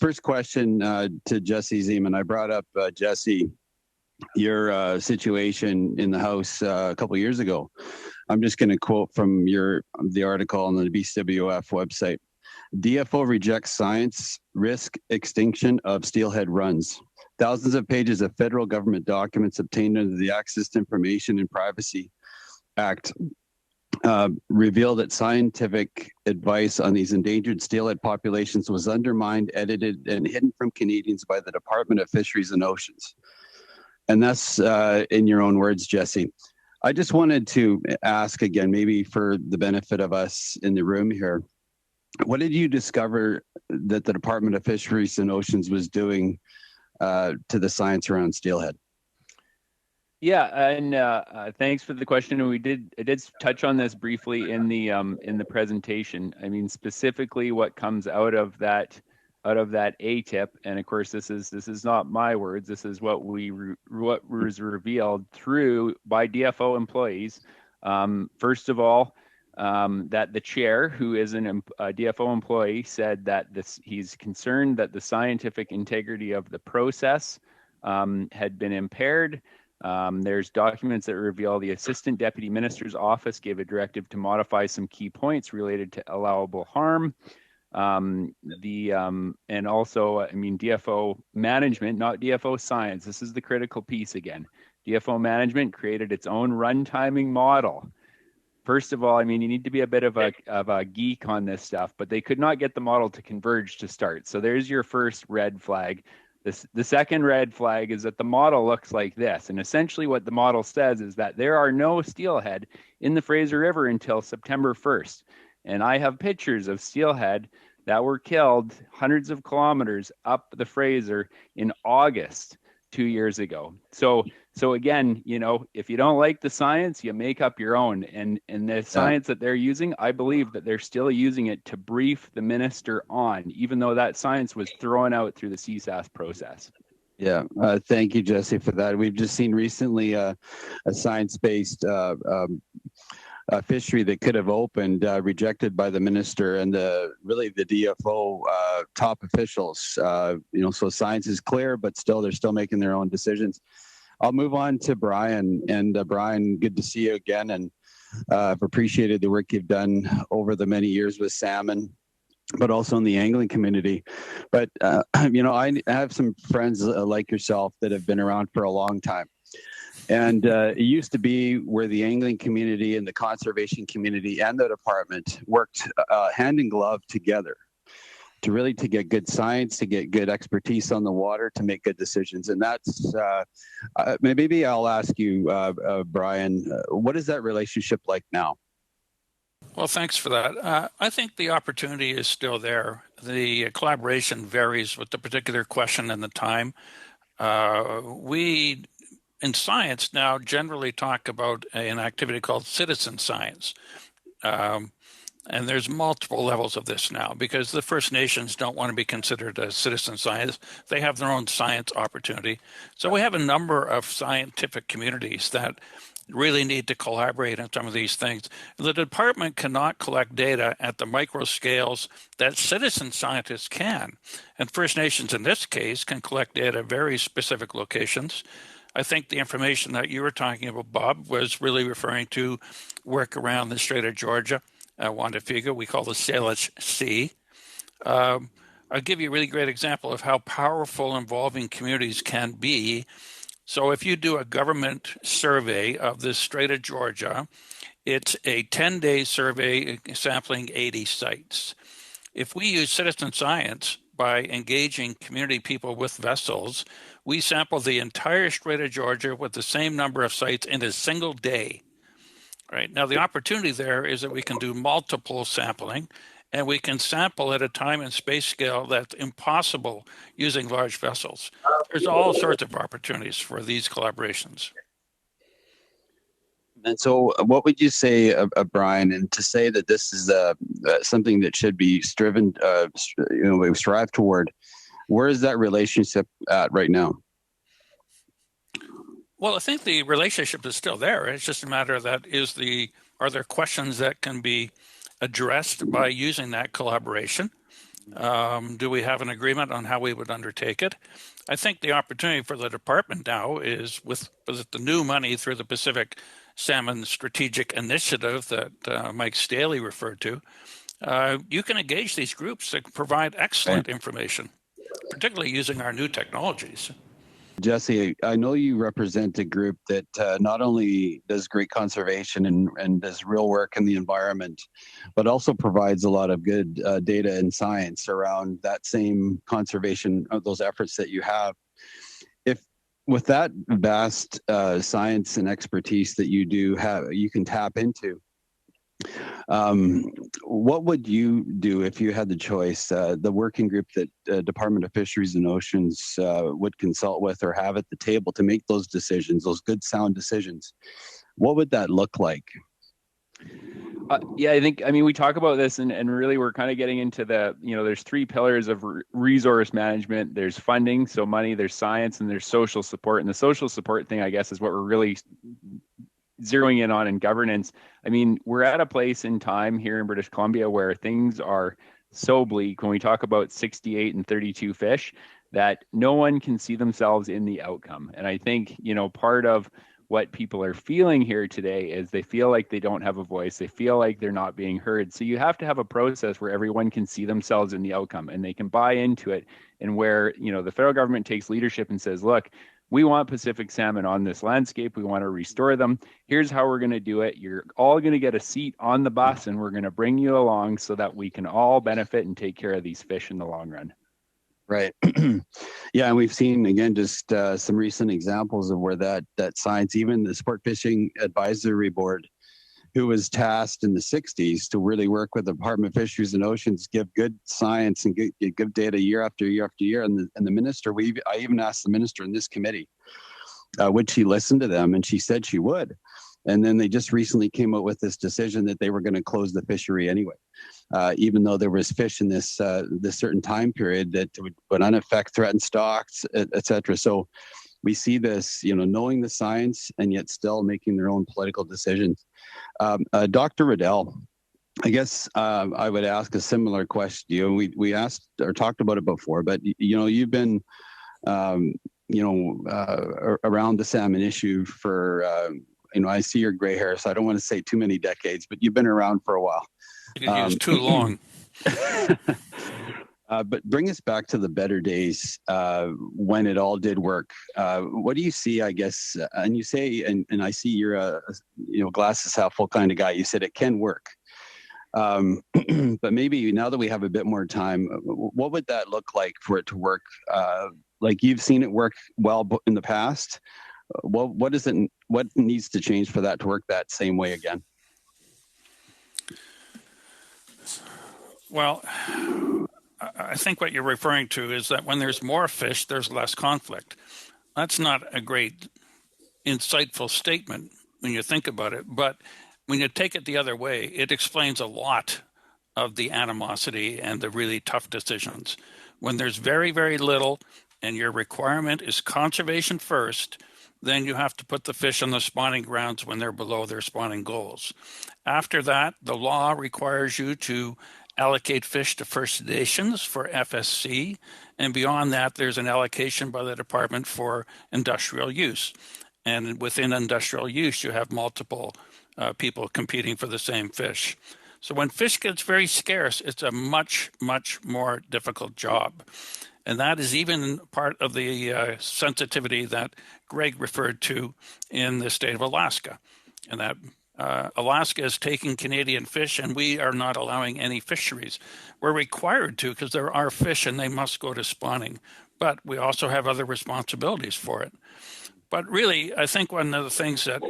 first question to Jesse Zeman. I brought up, Jesse, your situation in the House a couple of years ago. I'm just going to quote from the article on the BCWF website. DFO rejects science, risk extinction of steelhead runs. Thousands of pages of federal government documents obtained under the Access to Information and Privacy Act reveal that scientific advice on these endangered steelhead populations was undermined, edited, and hidden from Canadians by the Department of Fisheries and Oceans. And that's in your own words, Jesse. I just wanted to ask again, maybe for the benefit of us in the room here, what did you discover that the Department of Fisheries and Oceans was doing to the science around steelhead? Yeah, and thanks for the question. And I did touch on this briefly in the presentation. I mean, specifically what comes out of that ATIP, and of course this is not my words. This is what was revealed by DFO employees. First of all, that the chair, who is a DFO employee, said that he's concerned that the scientific integrity of the process had been impaired. There's documents that reveal the Assistant Deputy Minister's office gave a directive to modify some key points related to allowable harm. And also, I mean, DFO management, not DFO science. This is the critical piece again. DFO management created its own run timing model. First of all, I mean, you need to be a bit of a geek on this stuff, but they could not get the model to converge to start. So there's your first red flag. The second red flag is that the model looks like this. And essentially what the model says is that there are no steelhead in the Fraser River until September 1st. And I have pictures of steelhead that were killed hundreds of kilometers up the Fraser in August 2 years ago. So again, you know, if you don't like the science, you make up your own. And the science that they're using, I believe that they're still using it to brief the minister on, even though that science was thrown out through the CSAS process. Yeah, thank you, Jesse, for that. We've just seen recently a science-based fishery that could have opened, rejected by the minister and the DFO top officials. So science is clear, but they're still making their own decisions. I'll move on to Brian. And Brian, good to see you again. And I've appreciated the work you've done over the many years with salmon, but also in the angling community. But, I have some friends like yourself that have been around for a long time. And it used to be where the angling community and the conservation community and the department worked hand in glove together to get good science, to get good expertise on the water, to make good decisions. And that's, maybe I'll ask you, Brian, what is that relationship like now? Well, thanks for that. I think the opportunity is still there. The collaboration varies with the particular question and the time. We, in science now, generally talk about an activity called citizen science. And there's multiple levels of this now because the First Nations don't want to be considered as citizen science. They have their own science opportunity. So we have a number of scientific communities that really need to collaborate on some of these things. The department cannot collect data at the micro scales that citizen scientists can. And First Nations in this case can collect data at very specific locations. I think the information that you were talking about, Bob, was really referring to work around the Strait of Georgia. Juan de Figo, we call the Salish Sea. I'll give you a really great example of how powerful involving communities can be. So if you do a government survey of the Strait of Georgia, it's a 10-day survey sampling 80 sites. If we use citizen science by engaging community people with vessels, we sample the entire Strait of Georgia with the same number of sites in a single day. Right. Now, the opportunity there is that we can do multiple sampling, and we can sample at a time and space scale that's impossible using large vessels. There's all sorts of opportunities for these collaborations. And so what would you say, Brian, and to say that this is something that should be striven, we strive toward, where is that relationship at right now? Well, I think the relationship is still there. It's just a matter of are there questions that can be addressed by using that collaboration? Do we have an agreement on how we would undertake it? I think the opportunity for the department now is with the new money through the Pacific Salmon Strategic Initiative that Mike Staley referred to. You can engage these groups that provide excellent information, particularly using our new technologies. Jesse, I know you represent a group that not only does great conservation and does real work in the environment, but also provides a lot of good data and science around that same conservation of those efforts that you have. If with that vast science and expertise that you do have, you can tap into, what would you do if you had the choice? The working group that Department of Fisheries and Oceans would consult with or have at the table to make those decisions, those good, sound decisions. What would that look like? Yeah, I mean, we talk about this and really we're kind of getting into there's three pillars of resource management. There's funding, so money, there's science, and there's social support. And the social support thing, I guess, is what we're really zeroing in on in governance. I mean, we're at a place in time here in British Columbia where things are so bleak when we talk about 68 and 32 fish that no one can see themselves in the outcome. And I think, part of what people are feeling here today is they feel like they don't have a voice. They feel like they're not being heard. So you have to have a process where everyone can see themselves in the outcome and they can buy into it, and where, the federal government takes leadership and says, look, we want Pacific salmon on this landscape. We want to restore them. Here's how we're going to do it. You're all going to get a seat on the bus and we're going to bring you along so that we can all benefit and take care of these fish in the long run. Right. Yeah, and we've seen, again, just some recent examples of where that science, even the Sport Fishing Advisory Board, who was tasked in the 60s to really work with the Department of Fisheries and Oceans, give good science and give data year after year after year. And the minister, I even asked the minister in this committee, would she listen to them? And she said she would. And then they just recently came out with this decision that they were going to close the fishery anyway, even though there was fish in this certain time period that would unaffect threatened stocks, et cetera. So we see this, knowing the science and yet still making their own political decisions. Dr. Riddell, I guess I would ask a similar question. We asked or talked about it before, but you've been around the salmon issue for I see your gray hair, so I don't want to say too many decades, but you've been around for a while. You could use too long. But bring us back to the better days when it all did work. What do you see, I guess, and you say, and I see you're a glasses half full kind of guy. You said it can work. But maybe now that we have a bit more time, what would that look like for it to work? Like you've seen it work well in the past. What needs to change for that to work that same way again? Well, I think what you're referring to is that when there's more fish, there's less conflict. That's not a great, insightful statement when you think about it, but when you take it the other way, it explains a lot of the animosity and the really tough decisions. When there's very, very little and your requirement is conservation first, then you have to put the fish on the spawning grounds when they're below their spawning goals. After that, the law requires you to allocate fish to First Nations for FSC, and beyond that, there's an allocation by the department for industrial use. And within industrial use, you have multiple people competing for the same fish. So when fish gets very scarce, it's a much, much more difficult job. And that is even part of the sensitivity that Greg referred to in the state of Alaska. And that Alaska is taking Canadian fish, and we are not allowing any fisheries. We're required to because there are fish and they must go to spawning. But we also have other responsibilities for it. But really, I think one of the things that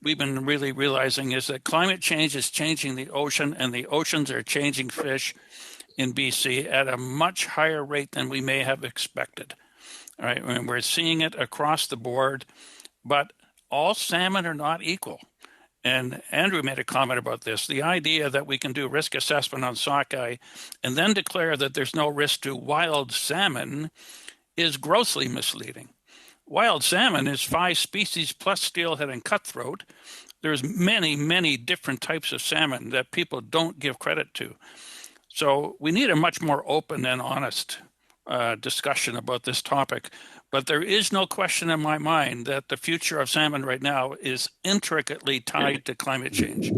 we've been really realizing is that climate change is changing the ocean, and the oceans are changing fish in BC at a much higher rate than we may have expected. All right, and we're seeing it across the board, but all salmon are not equal. And Andrew made a comment about this. The idea that we can do risk assessment on sockeye and then declare that there's no risk to wild salmon is grossly misleading. Wild salmon is 5 species plus steelhead and cutthroat. There's many, many different types of salmon that people don't give credit to. So we need a much more open and honest discussion about this topic. But there is no question in my mind that the future of salmon right now is intricately tied to climate change.